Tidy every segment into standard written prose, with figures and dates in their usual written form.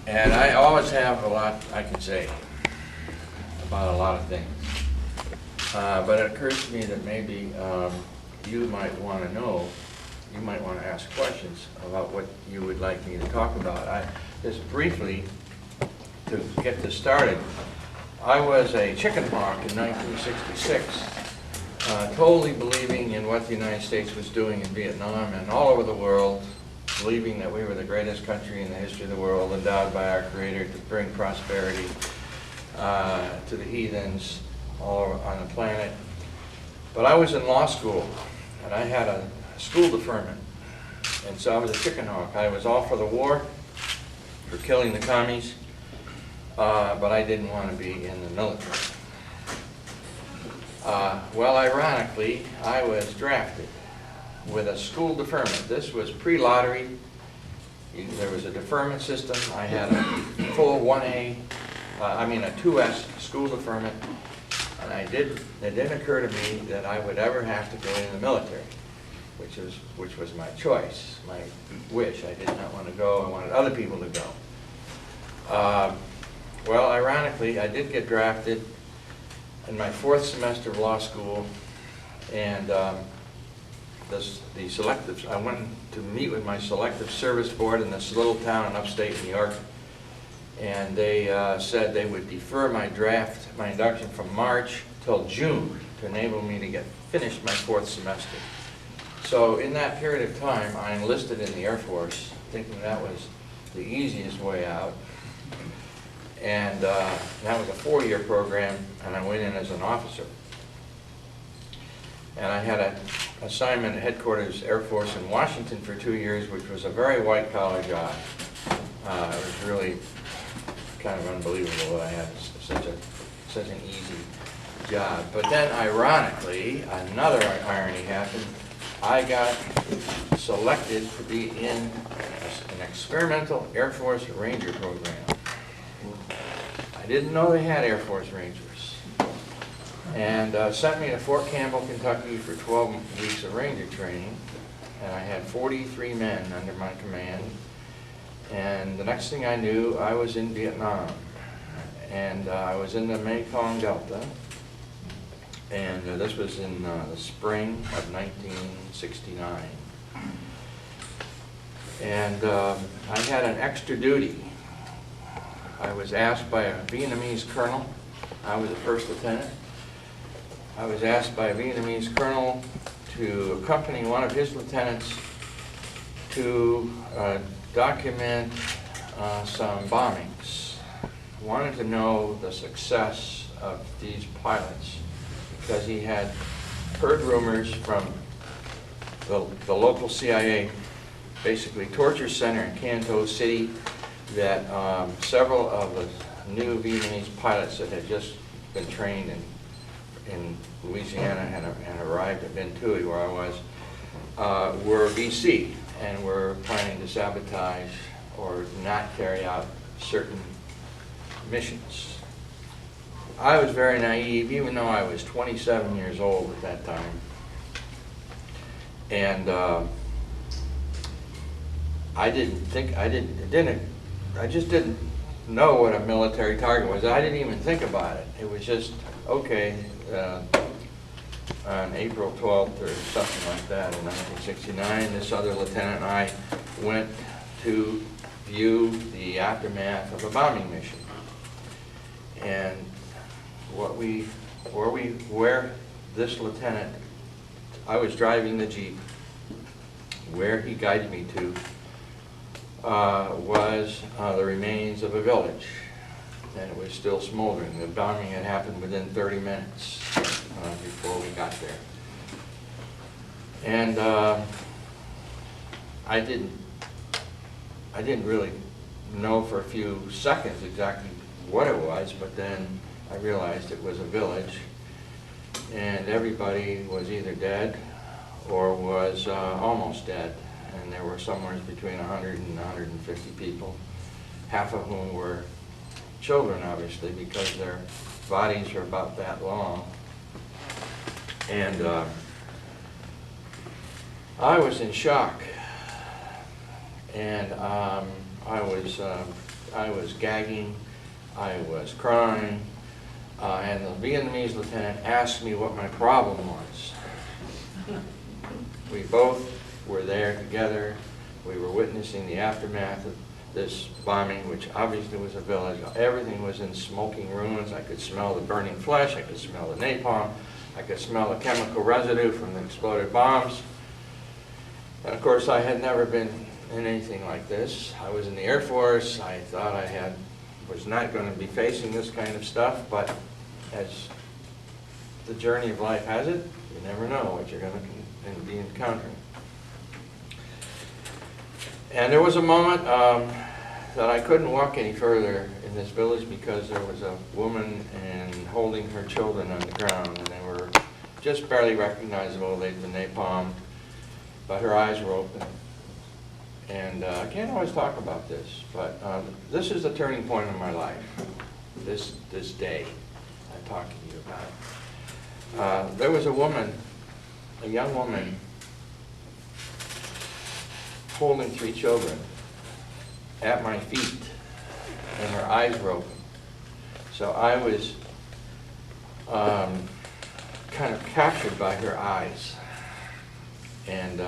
And I always have a lot I can say about a lot of things. But it occurs to me that maybe you might want to know, you might want to ask questions about what you would like me to talk about. Just briefly, to get this started, I was a chicken hawk in 1966, totally believing in what the United States was doing in Vietnam and all over the world, believing that we were the greatest country in the history of the world, endowed by our Creator to bring prosperity to the heathens all over on the planet. But I was in law school, and I had a school deferment, and so I was a chicken hawk. I was all for the war, for killing the commies, but I didn't want to be in the military. Well, ironically, I was drafted with a school deferment. This was pre-lottery. There was a deferment system. I had a full 1A, a 2S school deferment, and it didn't occur to me that I would ever have to go in the military, which was my choice, my wish. I did not want to go. I wanted other people to go. Well, ironically, I did get drafted in my 4th semester of law school, and the selectives, I went to meet with my selective service board in this little town in upstate New York, and they said they would defer my induction from March till June to enable me to get finished my 4th semester. So in that period of time, I enlisted in the Air Force, thinking that was the easiest way out. And that was a 4-year program, and I went in as an officer. And I had an assignment at Headquarters Air Force in Washington for 2 years, which was a very white-collar job. It was really kind of unbelievable that I had such an easy job. But then, ironically, another irony happened. I got selected to be in an experimental Air Force Ranger program. I didn't know they had Air Force Rangers, and sent me to Fort Campbell, Kentucky for 12 weeks of Ranger training, and I had 43 men under my command, and the next thing I knew, I was in Vietnam, and I was in the Mekong Delta, and this was in the spring of 1969, and I had an extra duty. I was asked by a Vietnamese colonel. I was a first lieutenant. I was asked by a Vietnamese colonel to accompany one of his lieutenants to document some bombings. I wanted to know the success of these pilots because he had heard rumors from the local CIA, basically torture center in Canton City, that several of the new Vietnamese pilots that had just been trained in Louisiana and arrived at Ben Thuy, where I was, were VC and were planning to sabotage or not carry out certain missions. I was very naive, even though I was 27 years old at that time. And I just didn't know what a military target was. I didn't even think about it. It was just, okay, on April 12th or something like that in 1969, this other lieutenant and I went to view the aftermath of a bombing mission. And where this lieutenant, I was driving the Jeep, where he guided me to was the remains of a village, and it was still smoldering. The bombing had happened within 30 minutes before we got there. And I didn't really know for a few seconds exactly what it was, but then I realized it was a village, and everybody was either dead or was almost dead. And there were somewhere between 100 and 150 people, half of whom were children, obviously, because their bodies are about that long. And I was in shock, and I was was gagging, I was crying, and the Vietnamese lieutenant asked me what my problem was. We both were there together. We were witnessing the aftermath of this bombing, which obviously was a village. Everything was in smoking ruins. I could smell the burning flesh. I could smell the napalm. I could smell the chemical residue from the exploded bombs. And of course, I had never been in anything like this. I was in the Air Force. I thought I was not going to be facing this kind of stuff, but as the journey of life has it, you never know what you're going to be encountering. And there was a moment that I couldn't walk any further in this village because there was a woman and holding her children on the ground, and they were just barely recognizable. They'd been napalmed, but her eyes were open. And I can't always talk about this, but this is the turning point in my life, this day I'm talking to you about. There was a woman, a young woman, holding 3 children at my feet, and her eyes were open. So I was kind of captured by her eyes, and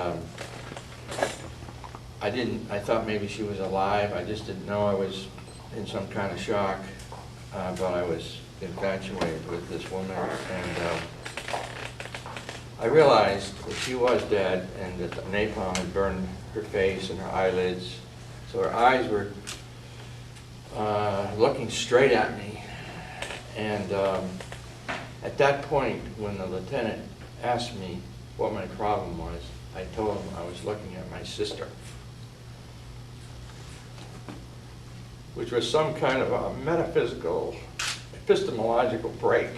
I thought maybe she was alive. I just didn't know. I was in some kind of shock, but I was infatuated with this woman, and I realized that she was dead and that the napalm had burned her face and her eyelids. So her eyes were looking straight at me. And at that point, when the lieutenant asked me what my problem was, I told him I was looking at my sister, which was some kind of a metaphysical, epistemological break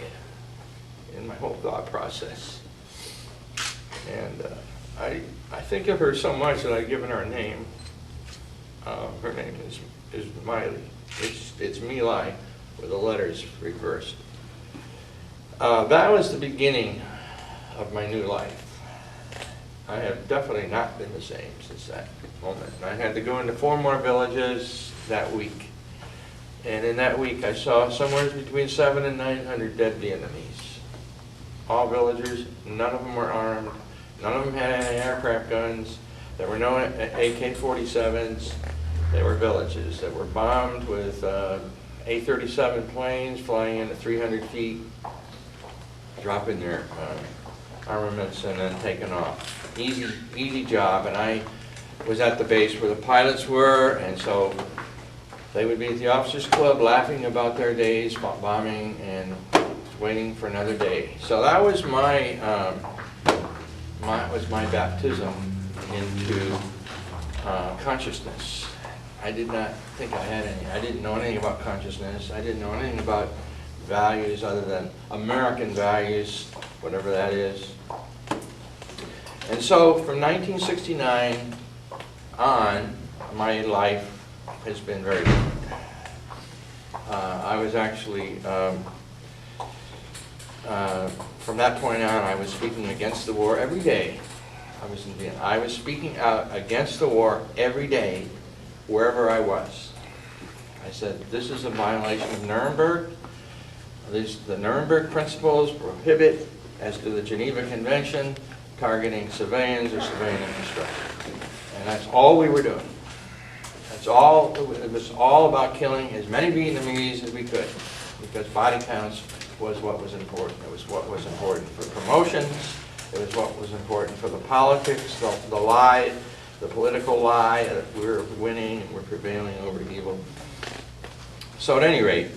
in my whole thought process. And I think of her so much that I've given her a name. Her name is Miley. It's Miley with the letters reversed. That was the beginning of my new life. I have definitely not been the same since that moment. I had to go into 4 more villages that week. And in that week I saw somewhere between 700 and 900 dead Vietnamese. All villagers, none of them were armed. None of them had anti-aircraft guns. There were no AK-47s. They were villages that were bombed with A-37 planes flying into 300 feet, dropping their armaments and then taking off. Easy job. And I was at the base where the pilots were, and so they would be at the officers' club laughing about their days bombing and waiting for another day. So that was my baptism into consciousness. I did not think I had any. I didn't know anything about consciousness. I didn't know anything about values other than American values, whatever that is. And so from 1969 on, my life has been very different. I was actually, from that point on, I was speaking against the war every day. I was speaking out against the war every day, wherever I was. I said, this is a violation of Nuremberg. The Nuremberg principles prohibit, as do the Geneva Convention, targeting civilians or civilian infrastructure. And that's all we were doing. That's all. It was all about killing as many Vietnamese as we could, because body counts was what was important. It was what was important for promotions. It was what was important for the politics, the lie, the political lie that we're winning and we're prevailing over evil. So at any rate,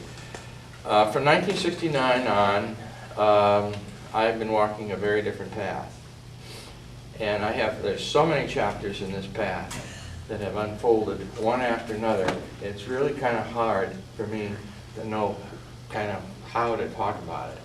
from 1969 on, I've been walking a very different path. And there's so many chapters in this path that have unfolded one after another. It's really kind of hard for me to know kind of how to talk about it.